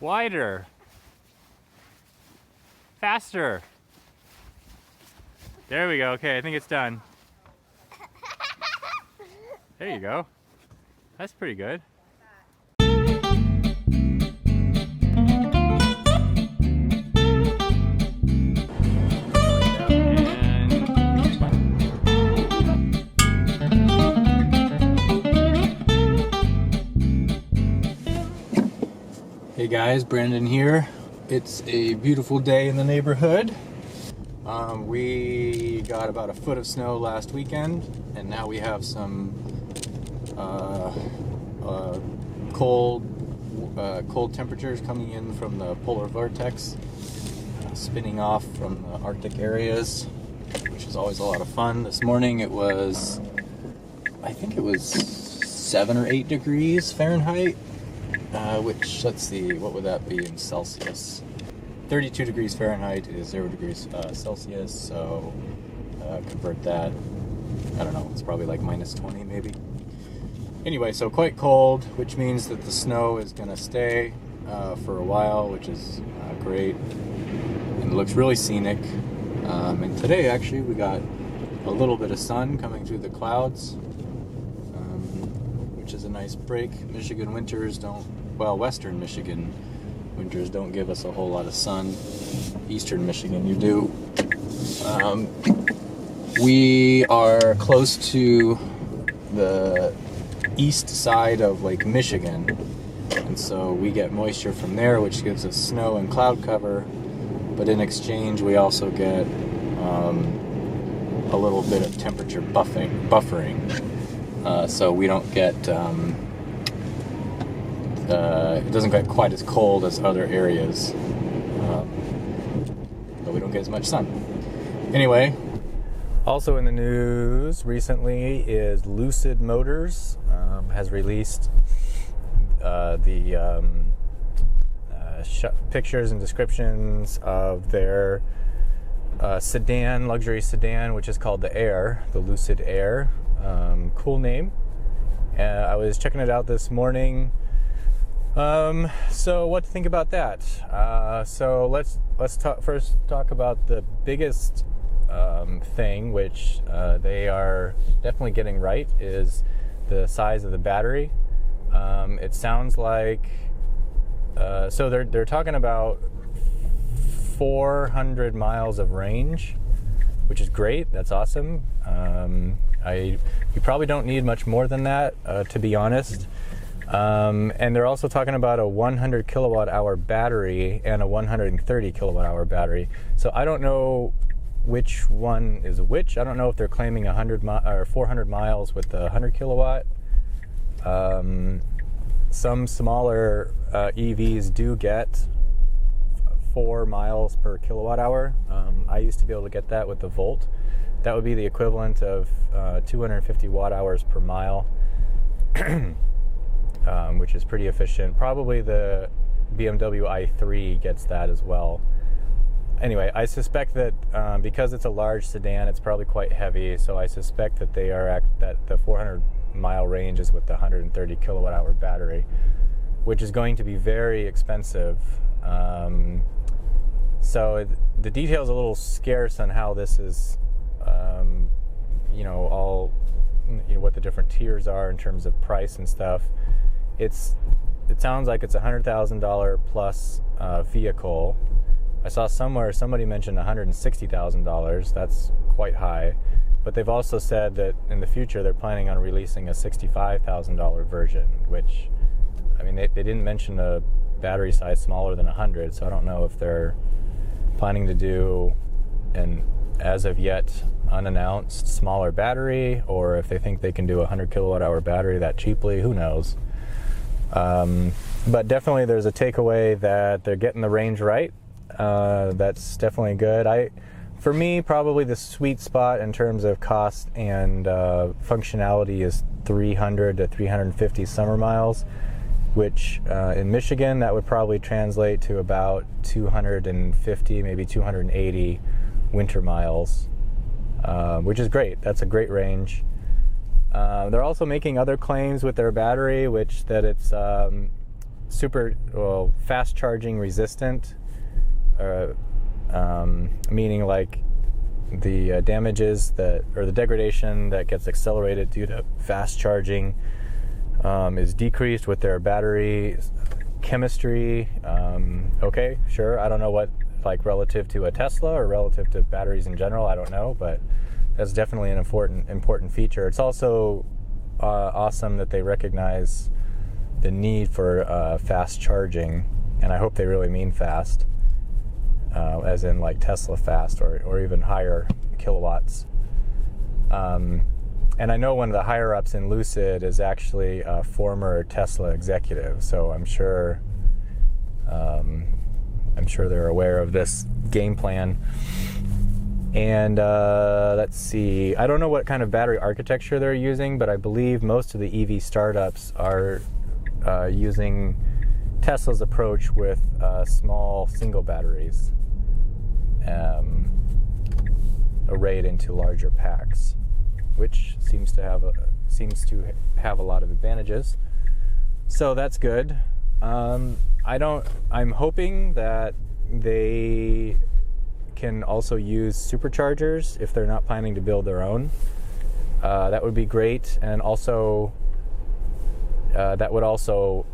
Wider. Faster. There we go. Okay, I think it's done. There you go. That's pretty good. Hey guys, Brandon here. It's a beautiful day in the neighborhood. We got about a foot of snow last weekend, and now we have some cold temperatures coming in from the Polar Vortex, spinning off from the Arctic areas, which is always a lot of fun. This morning it was, I think it was 7 or 8 degrees Fahrenheit. Which, let's see, what would that be in Celsius? 32 degrees Fahrenheit is 0 degrees Celsius, so convert that, I don't know, it's probably like minus 20 maybe. Anyway, so quite cold, which means that the snow is going to stay for a while, which is great, and it looks really scenic. And today, actually, we got a little bit of sun coming through the clouds, which is a nice break. Michigan winters don't, well, Western Michigan winters don't give us a whole lot of sun. Eastern Michigan, you do. We are close to the east side of Lake Michigan, and so we get moisture from there, which gives us snow and cloud cover, but in exchange we also get a little bit of temperature buffering. So we don't get, it doesn't get quite as cold as other areas, but we don't get as much sun. Anyway, also in the news recently is Lucid Motors has released the pictures and descriptions of their sedan, luxury sedan, which is called the Air, the Lucid Air. Cool name. I was checking it out this morning. So what to think about that? So let's first talk about the biggest thing, which they are definitely getting right, is the size of the battery. It sounds like so they're talking about 400 miles of range, which is great. That's awesome. You probably don't need much more than that, to be honest. And they're also talking about a 100 kilowatt hour battery and a 130 kilowatt hour battery. So I don't know which one is which. I don't know if they're claiming 400 miles with the 100 kilowatt. Some smaller EVs do get 4 miles per kilowatt hour. I used to be able to get that with the Volt. That would be the equivalent of 250 watt hours per mile, which is pretty efficient. Probably the BMW i3 gets that as well. Anyway, I suspect that because it's a large sedan, it's probably quite heavy, so I suspect that that the 400 mile range is with the 130 kilowatt hour battery, which is going to be very expensive. So the details are a little scarce on how this is, what the different tiers are in terms of price and stuff. It sounds like it's $100,000 plus vehicle. I saw somewhere somebody mentioned $160,000. That's quite high. But they've also said that in the future they're planning on releasing a $65,000 version, which, I mean, they didn't mention a battery size smaller than 100, so I don't know if they're planning to do an, as of yet, unannounced smaller battery, or if they think they can do a 100 kilowatt hour battery that cheaply. Who knows? But definitely there's a takeaway that they're getting the range right. That's definitely good. For me, probably the sweet spot in terms of cost and functionality is 300 to 350 summer miles, which in Michigan that would probably translate to about 250, maybe 280 winter miles, which is great. That's a great range. They're also making other claims with their battery, which that it's fast charging resistant, meaning like the damages or the degradation that gets accelerated due to fast charging is decreased with their battery chemistry. Okay, sure. I don't know what, like, relative to a Tesla or relative to batteries in general, I don't know, but that's definitely an important feature. It's also awesome that they recognize the need for fast charging, and I hope they really mean fast, as in like Tesla fast or even higher kilowatts. And I know one of the higher ups in Lucid is actually a former Tesla executive, so I'm sure they're aware of this game plan. And let's see, I don't know what kind of battery architecture they're using, but I believe most of the EV startups are using Tesla's approach with small single batteries arrayed into larger packs, which seems to have a lot of advantages. So that's good. I'm hoping that they can also use superchargers if they're not planning to build their own. That would be great, and also that would also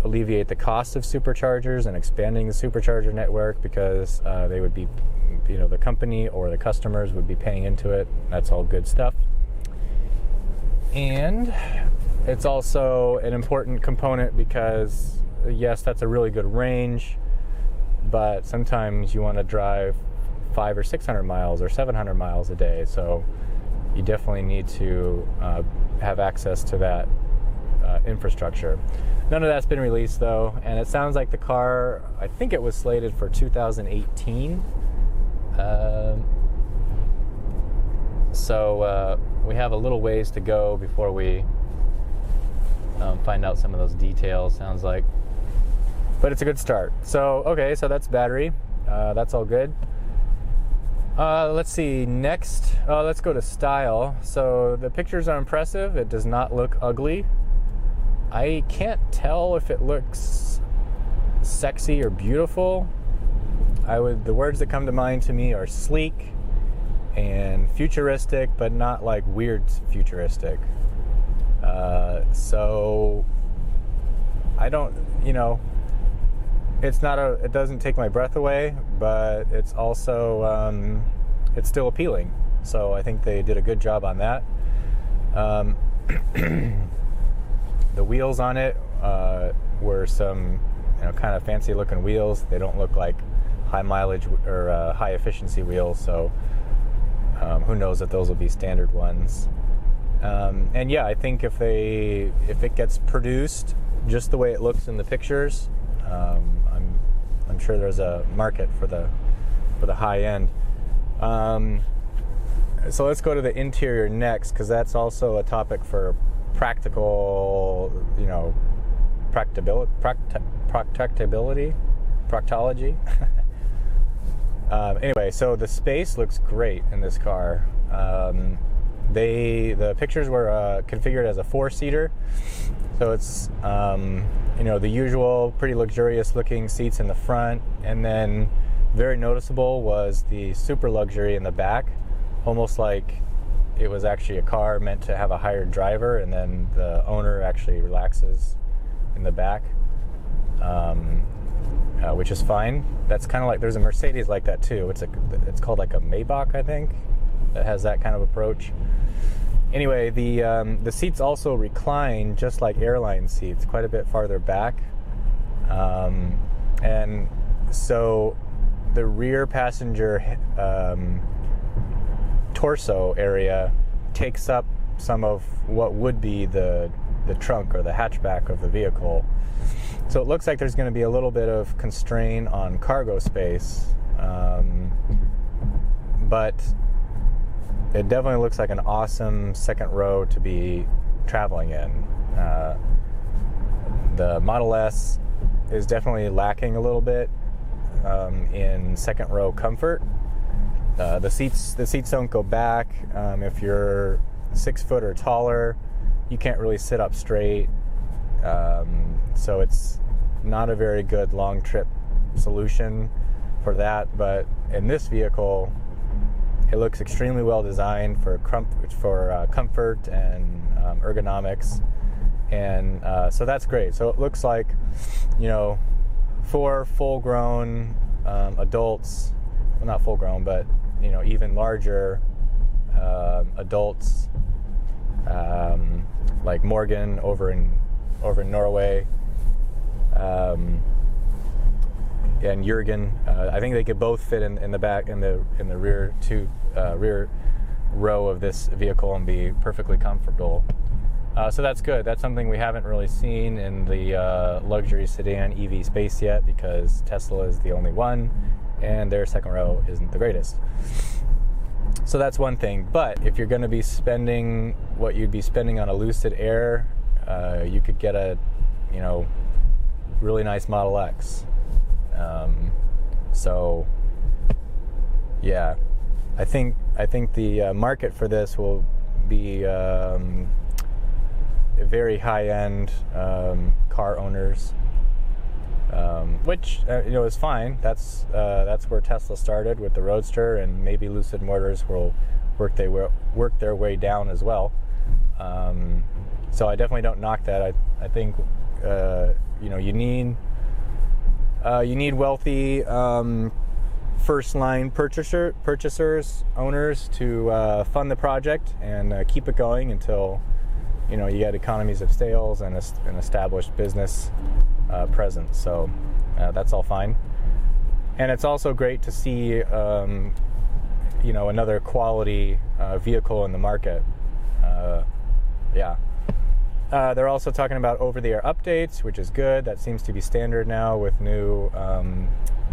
alleviate the cost of superchargers and expanding the supercharger network, because they would be, the company or the customers would be paying into it. That's all good stuff. And it's also an important component because, yes, that's a really good range, but sometimes you want to drive 500 or 600 miles or 700 miles a day, so you definitely need to have access to that infrastructure. None of that's been released though, and it sounds like the car, I think it was slated for 2018. So we have a little ways to go before we find out some of those details, sounds like. But it's a good start. So, okay, so that's battery. That's all good. Let's see, next, let's go to style. So the pictures are impressive. It does not look ugly. I can't tell if it looks sexy or beautiful. The words that come to mind to me are sleek and futuristic, but not like weird futuristic. So I don't, it doesn't take my breath away, but it's also, it's still appealing. So I think they did a good job on that. The wheels on it were some, kind of fancy looking wheels. They don't look like high mileage or high efficiency wheels, so who knows if those will be standard ones. And yeah, I think if it gets produced just the way it looks in the pictures, I'm sure there's a market for the high end. So let's go to the interior next, because that's also a topic for practicability, proctology. Anyway, so the space looks great in this car. The pictures were configured as a 4-seater, so it's the usual pretty luxurious looking seats in the front, and then very noticeable was the super luxury in the back, almost like it was actually a car meant to have a hired driver, and then the owner actually relaxes in the back, which is fine. That's kind of like, there's a Mercedes like that too. It's called like a Maybach, I think, that has that kind of approach. Anyway, the seats also recline just like airline seats, quite a bit farther back, and so the rear passenger torso area takes up some of what would be the trunk or the hatchback of the vehicle. So it looks like there's going to be a little bit of constraint on cargo space, but it definitely looks like an awesome second row to be traveling in. The Model S is definitely lacking a little bit in second row comfort. The seats don't go back. If you're 6 foot or taller, you can't really sit up straight. So it's not a very good long trip solution for that. But in this vehicle, it looks extremely well designed for comfort and ergonomics, and so that's great. So it looks like, 4 full-grown adults, well, not full-grown, but even larger adults, like Morgan over in Norway, and Jürgen. I think they could both fit in the back, in the rear rear row of this vehicle and be perfectly comfortable. So that's good. That's something we haven't really seen in the luxury sedan EV space yet, because Tesla is the only one, and their second row isn't the greatest. So that's one thing. But if you're going to be spending what you'd be spending on a Lucid Air, you could get a, really nice Model X. So, yeah, I think the market for this will be very high-end car owners, which is fine. That's where Tesla started with the Roadster, and maybe Lucid Motors will work their way down as well. So I definitely don't knock that. I think you need wealthy first-line purchasers, owners to fund the project and keep it going until you get economies of scale and an established business presence. So that's all fine. And it's also great to see another quality vehicle in the market. They're also talking about over-the-air updates, which is good. That seems to be standard now with new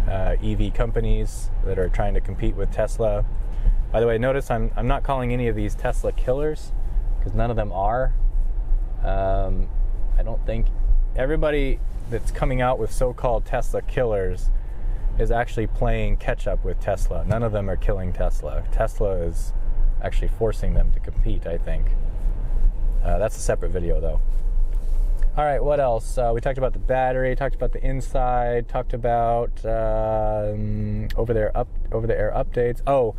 EV companies that are trying to compete with Tesla. By the way, notice I'm not calling any of these Tesla killers, because none of them are. I don't think everybody that's coming out with so-called Tesla killers is actually playing catch-up with Tesla. None of them are killing Tesla. Tesla is actually forcing them to compete, I think. That's a separate video, though. All right, what else? We talked about the battery, talked about the inside, talked about over-the-air updates. Oh,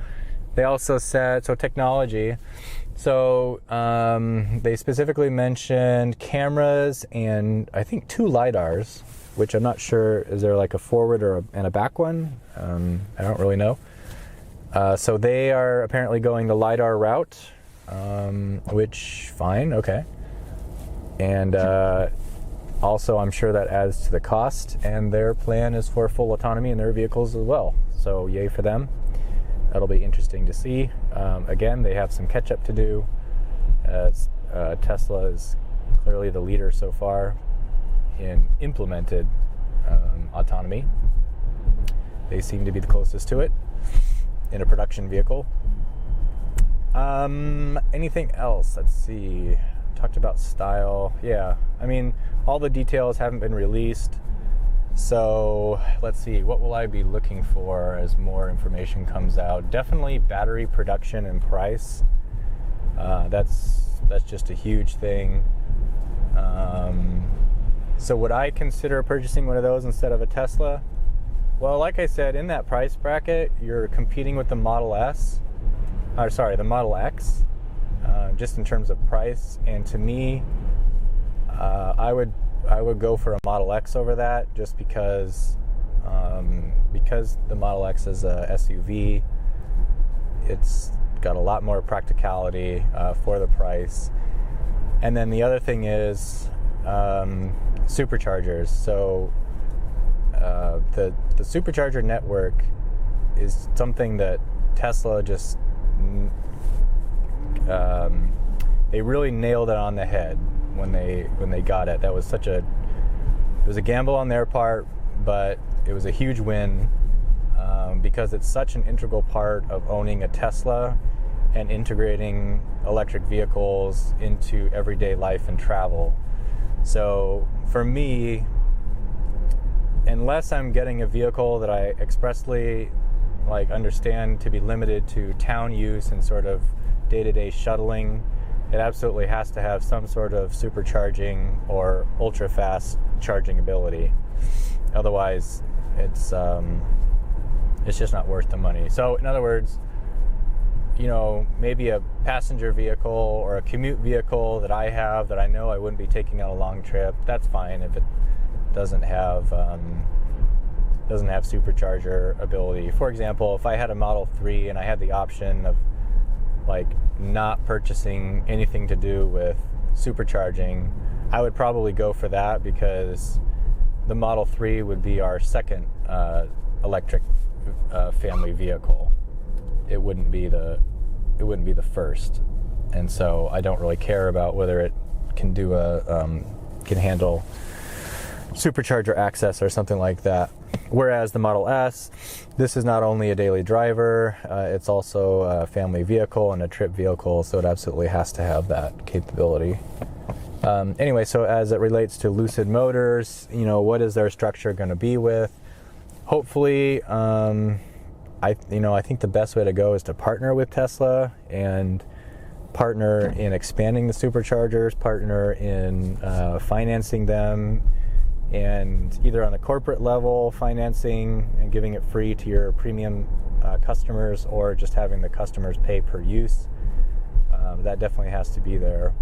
they also said, technology. So they specifically mentioned cameras and I think 2 LiDARs, which I'm not sure, is there like a forward and a back one? I don't really know. So they are apparently going the LiDAR route, which, fine, okay. And also I'm sure that adds to the cost, and their plan is for full autonomy in their vehicles as well. So yay for them. That'll be interesting to see. Again, they have some catch-up to do, as Tesla is clearly the leader so far in implemented autonomy. They seem to be the closest to it in a production vehicle. Anything else? Let's see. Talked about style. Yeah, I mean, all the details haven't been released. So let's see, what will I be looking for as more information comes out? Definitely battery production and price. That's just a huge thing. So would I consider purchasing one of those instead of a Tesla? Well, like I said, in that price bracket, you're competing with the Model the Model X, just in terms of price. And to me, I would go for a Model X over that, just because the Model X is a SUV. It's got a lot more practicality for the price. And then the other thing is superchargers. So the supercharger network is something that Tesla just they really nailed it on the head when they got it. That was it was a gamble on their part, but it was a huge win, because it's such an integral part of owning a Tesla and integrating electric vehicles into everyday life and travel. So for me, unless I'm getting a vehicle that I expressly understand to be limited to town use and sort of day-to-day shuttling, it absolutely has to have some sort of supercharging or ultra-fast charging ability. Otherwise, it's just not worth the money. So in other words, maybe a passenger vehicle or a commute vehicle that I have that I know I wouldn't be taking on a long trip, that's fine if it doesn't have supercharger ability. For example, if I had a Model 3 and I had the option of like not purchasing anything to do with supercharging, I would probably go for that, because the Model 3 would be our second electric family vehicle. It wouldn't be the first, and so I don't really care about whether it can do can handle supercharger access or something like that. Whereas the Model S, this is not only a daily driver, it's also a family vehicle and a trip vehicle, so it absolutely has to have that capability. Anyway, so as it relates to Lucid Motors, what is their structure going to be with? Hopefully, I think the best way to go is to partner with Tesla and partner in expanding the superchargers, partner in financing them, and either on the corporate level, financing and giving it free to your premium customers, or just having the customers pay per use. That definitely has to be there.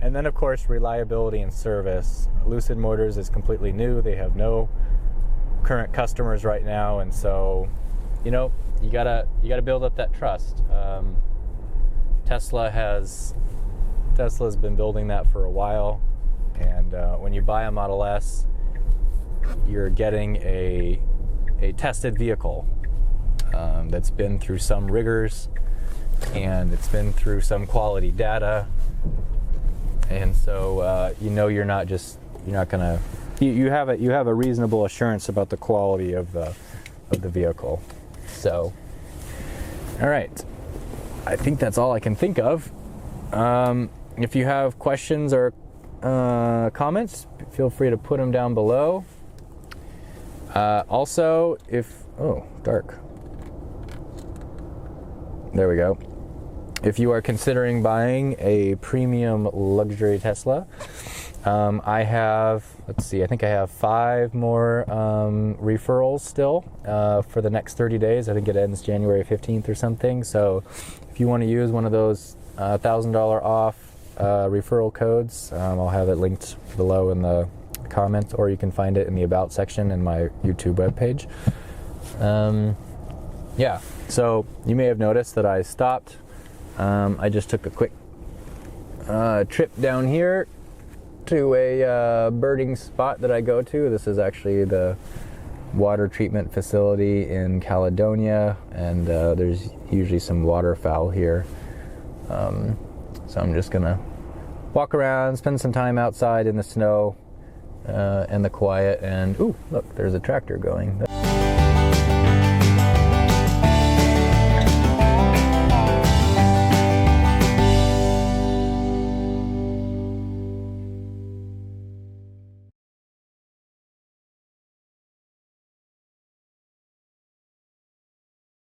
And then, of course, reliability and service. Lucid Motors is completely new. They have no current customers right now, and so you gotta build up that trust. Tesla's been building that for a while, and when you buy a Model S, you're getting a tested vehicle that's been through some rigors, and it's been through some quality data, and so you have a reasonable assurance about the quality of the vehicle. So, all right, I think that's all I can think of. If you have questions or comments, feel free to put them down below. Also, dark. There we go. If you are considering buying a premium luxury Tesla, I think I have 5 more referrals still for the next 30 days. I think it ends January 15th or something. So if you want to use one of those $1,000 off referral codes, I'll have it linked below in the comments, or you can find it in the About section in my YouTube webpage. So you may have noticed that I stopped. I just took a quick trip down here to a birding spot that I go to. This is actually the water treatment facility in Caledonia, and there's usually some waterfowl here. So I'm just gonna walk around, spend some time outside in the snow and the quiet, and look, there's a tractor going.